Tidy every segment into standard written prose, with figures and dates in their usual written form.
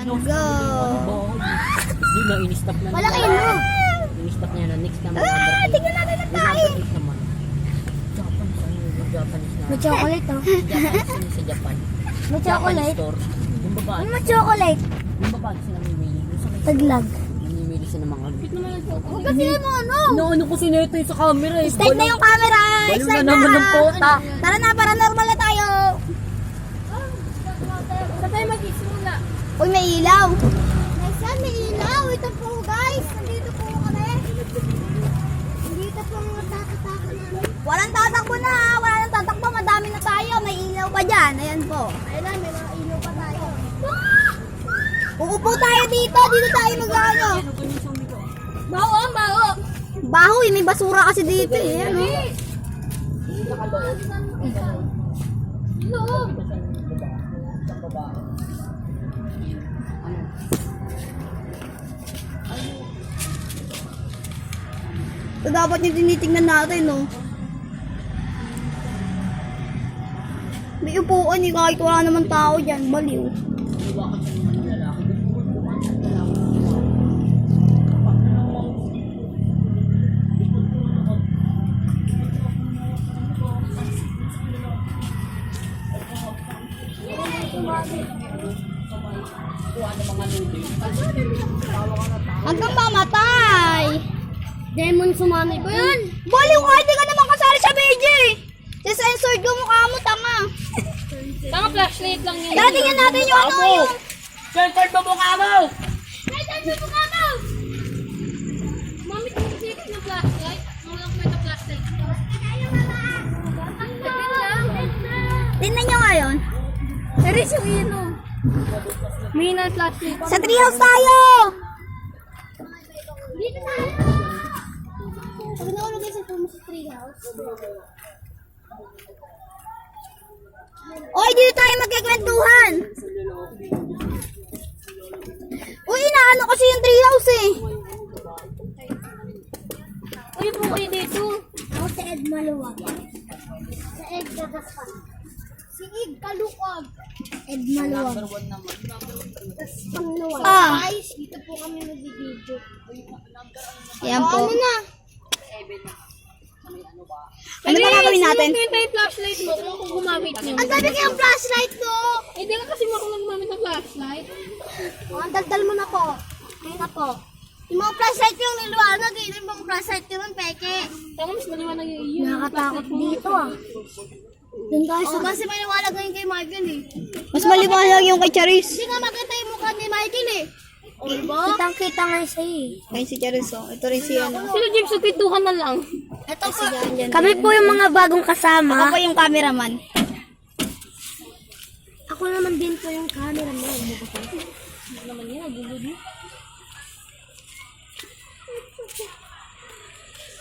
Go! Hindi na, in-stop na. Wala kayo, no? In-stop niya na. Next naman. Tingnan natin ang tayo. Next naman. Japanese na. May chocolate, oh. Japanese sa Japan. May Japanese chocolate. store. Yung babae. May chocolate. Yung babae sila namimili. Taglag. Namimili sila ng mga. Huwag kasi mo, ano? Ano ko sineto yung sa camera eh. Start na yung camera. Balo Start na naman ng pota. Tara na, para normal na tayo. Saan tayo mag-isimula? Uy, may ilaw. Saan may ilaw? Ito po, guys. Nandito po kami. Nandito po ang tatakbo namin. Walang tatakbo na. Wala nang tatakbo. Madami na tayo. May ilaw pa dyan. Ayan po. Ayan na, may mga ilaw pa tayo. Uupo tayo dito. Dito tayo mag-ano. Baho, baho! Baho eh. May basura kasi dito eh. Ano? Loob! Ito dapat yung tinitingnan natin, no? May upuan eh, kahit wala naman tao dyan. Baliw. Hanggang mamatay! Demon sumamay ba yun? Baliw ka, hindi ka naman kasali sa BJ! Sisensored yung mukha mo, tanga! Tama, flashlight lang yun. Tara, tingnan natin yung ano yung... Sensor mo mukha mo! Ay, saan mo ka mo? Mami, kung sinig na flashlight, wala ko may na flashlight. Tingnan nyo ngayon. Eris yung ino. May na flashlight. Sa treehouse tayo! Dito tayo! Pag naulog sa treehouse. Oy, dito tayo magkikwentuhan! Uy, inaano kasi yung treehouse eh. Uy, po kayo dito. Ako si Ed Maluwag. Sa Ed Gagaspan. Si Ig Kalukag. Ed Maluwag. Pangluwag. Ah, Dito po kami nag-video. yan po. Ano na? Ano ba gagawin natin? Hindi ba yung flashlight mo? Kung ako gumamit niyo. Ang dami kayang flashlight ko! Hindi ka kasi marunong gumamit ng flashlight. Ang daldal mo na po. Ayun na po. Yung mga flashlight yung niliwanag eh. Yung mga flashlight yung peke. Tama, mas maliwanag yung iyo. Nakakatakot dito ah. Doon tayo sa... kasi maliwanag ngayon kay Michael eh. Mas maliwanag yung kay Charis. Hindi nga maganda yung mukha ni Michael eh. O diba? Kitang-kita nga sa'yo eh. Ay, si Charis oh. Ito rin si ano. Sino James, nagpintuhan na lang. Ito po. Kami po yung mga bagong kasama. Ako po yung cameraman. Ako naman din po yung cameraman. Ano naman yan, nagugod mo.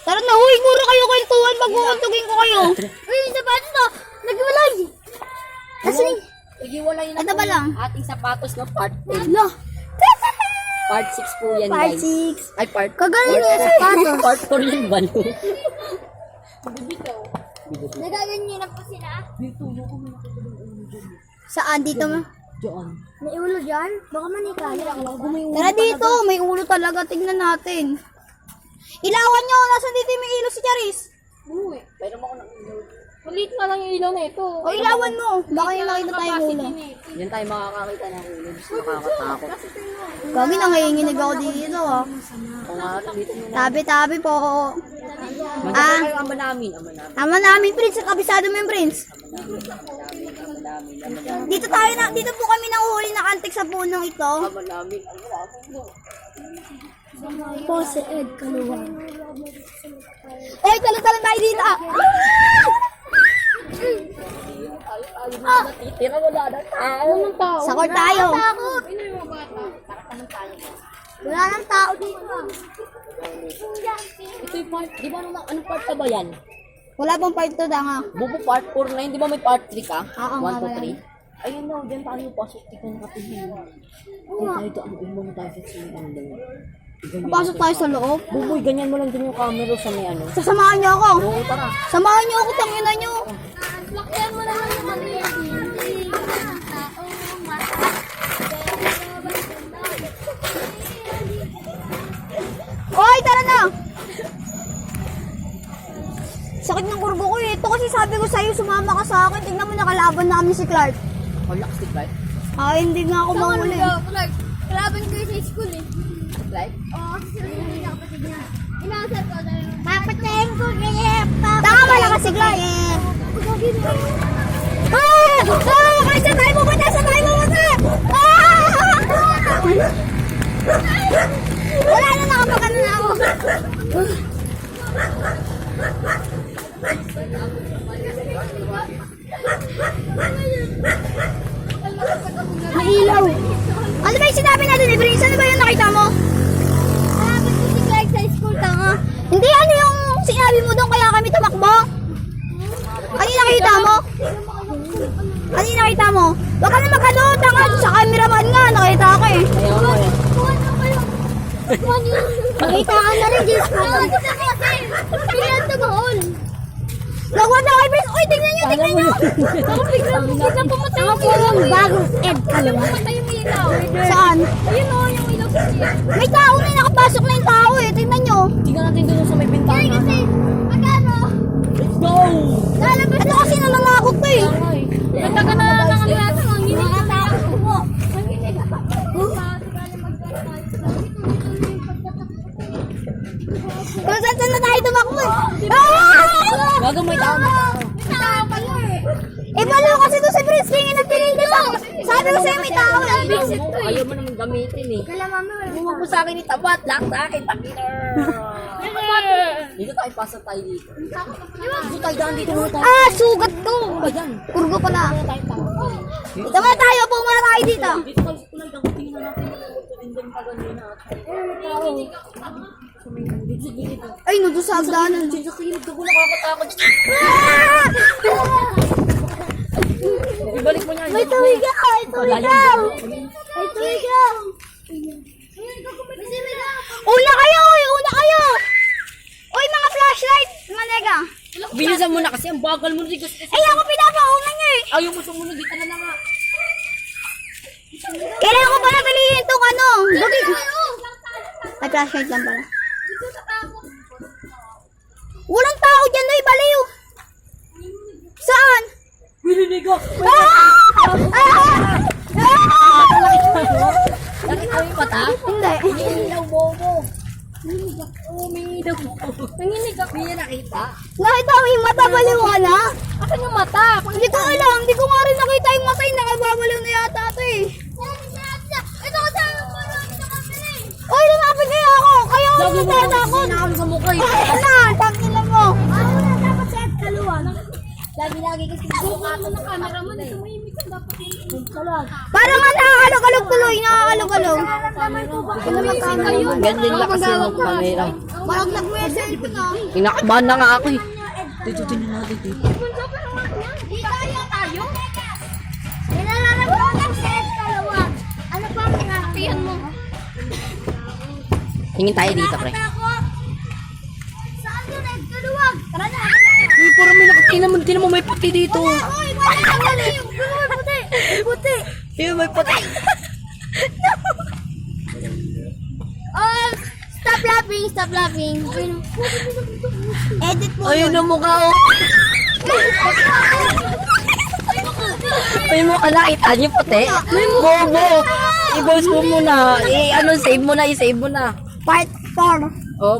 Tara na, huy, mura kayo kwentuhan. Mag-uuntugin ko kayo. Uy, sapatos na. Nagwalay. Kasi, Igiwalay na ito ba lang? ating sapatos na part 8. Lo. Part 6 po yan, Part guys. 6. Ay, part Kagaling na yung sapatos. Part 4 yan, balo. Nagaganyan na po sila. Saan? Dito mo? Diyan. May ulo dyan? Baka manikali. Tara dito, may ulo talaga. Tingnan natin. Ilawan nyo, nasan dito may ilo si Charis? Uy, Pero mo ako ng maliit na lang yung ilaw na ito. O ilawan mo, baka yung nakita tayo ulo. Yan tayo makakakita ng ulo. Gusto nakakatakot. Gagi, nangihinginig ako dito ah. Kung nga, dito muna. Tabi-tabi po. Magkakita kayo ama namin. Ama namin. Tama namin, Prince. Sa kabisado mo yung Prince. Dito tayo na, dito po kami nanguhuli na antik sa punong ito. Ama namin. Po si Ed Kaluwag. Oy, talon-talon tayo dito ah. Tira wala na tao. Sakor tayo. Ano yung mga bata? Wala nang tao dito ah. Ito yung part, di ba anong part ka ba yan? Wala pong part 2 nga. Bubo part 4 na yun, di ba may part 3 ka? Oo, 1, nga, 2, 3. Ayun na, dyan tayo pasok, di ko nakatingin. Ay, tayo ito, ang umong tayo sa sinang. Pasok tayo sa loob. Buboy, ganyan mo lang din yung camera sa may ano. Sasamahan niyo ako. Oo, tara. Samahan niyo ako, tangina niyo. Lakyan mo naman yung mga Sabi ko sa'yo, sumama ka sa akin. Tingnan mo, nakalaban namin si Clark. Wala kasi Clyde. Hindi nga ako mahuli. Kalaban ko sa school eh. Clyde? Oo, kasi sila yung kapatid niya. Inaasar ko dahil. Papatayin ko kaya. Tama pala kasi Clark. Sa tayo pupunta! Sa tayo pupunta! Wala na, nakapagano na ako. May ilaw. Ano ba yung sinabi natin ni Prince? Ano ba yung nakita mo? Kalaban ko si Clark sa school, tanga. Hindi, ano yung sinabi mo doon kaya kami tumakbo? Ano yung nakita mo? Ano yung nakita mo? Huwag ka na magano, tanga. Sa cameraman nga, nakita ako eh. Ayaw mo eh. Nakita ka na rin, Diyos ko. Kailan tumaon? Nagwad na kay Prince. Uy, tingnan nyo, tingnan nyo. Ako biglang pumatay yung ilaw. Bagong Ed ka Biglang naman. pumatay yung ilaw. Saan? Ayun o, yung ilaw sa siya. May tao na nakapasok na yung tao eh. Tingnan nyo. Tingnan natin doon sa may bintana. Magkano? Let's go! Ito kasi nananakot ko eh. Nagtaga na lang ang lasa. Ang ginig na tao mo. Ang ginig. Kung saan na tayo tumakbo eh. Ah! Bago may tao na. Tao kayo eh. Eh, palo kasi doon si Prince King nagtingin ka sa... Sabi ko sa'yo may tao eh. Ayaw mo naman gamitin eh. Kala mami wala. Huwag mo sa akin itabat. Lock sa akin. Takiner. Dito tayo, pasa tayo dito. Dito tayo daan dito. Ah, sugat to. Ba yan? Kurgo pala. Tayo tayo. Dito muna tayo. Upo muna tayo dito. Dito tayo sa kulay. Dapat tingnan natin. Tingnan pa ganyan na. Ay, no, doon sa hagdanan. Diyan sa kilid ako nakakatakot. Ibalik mo niya. May tuwigaw! May tuwigaw! May tuwigaw! Una kayo! Una kayo! Uy, mga flashlight! Manega! Bilisan mo na kasi ang bagal mo. Ay, ako pinapauna niya eh! Ayaw mo sumunod. Dito na lang nga. Kailangan ko pala pilihin itong ano! Ay, flashlight lang pala. Walang tao dyan, Noy! Baliw! Saan? Wilinigo! Nakita mo yung mata? Hindi. Nanginig bobo. Umiinig mo. Nanginig ako. Hindi niya nakita. Nakita mo yung mata, baliw ka na? Akin yung mata. Hindi ko alam. Hindi ko nga rin nakita yung mata. Yung nakababaliw na yata ito eh. Ito ko sa marami na kami eh. Uy, lumapit kaya ako. Kaya ako Lagi mo natatakot. ako sinakal sa mukha eh. Ay, na, tangin mo. Ano na dapat sa kaluwa? Lagi kasi sukat ng camera mo. Tumahimik ka dapat yung Parang nga nakakalog-alog tuloy. Nakakalog-alog. Ganyan lang kasi ng camera. Parang nag-message yung cellphone ah. Kinakabahan na nga ako eh. Dito, tingnan natin dito. Di tayo. Nilalala mo ng set kalawa. Ano pa ang Tiyan mo. Tingin tayo dito, pre. Saan yun? Nagkaluwag. Tara na. Uy, parang may nakakita mo may puti dito. Uy, wala ka mali. Puti. Puti. Tingnan may puti. Oh, stop laughing. Stop laughing. Edit mo. Ayun ang mukha oh. May mukha nakita niyo puti. Bobo. I-post mo muna. Save mo na. I-save mo na. Part 4. Oh,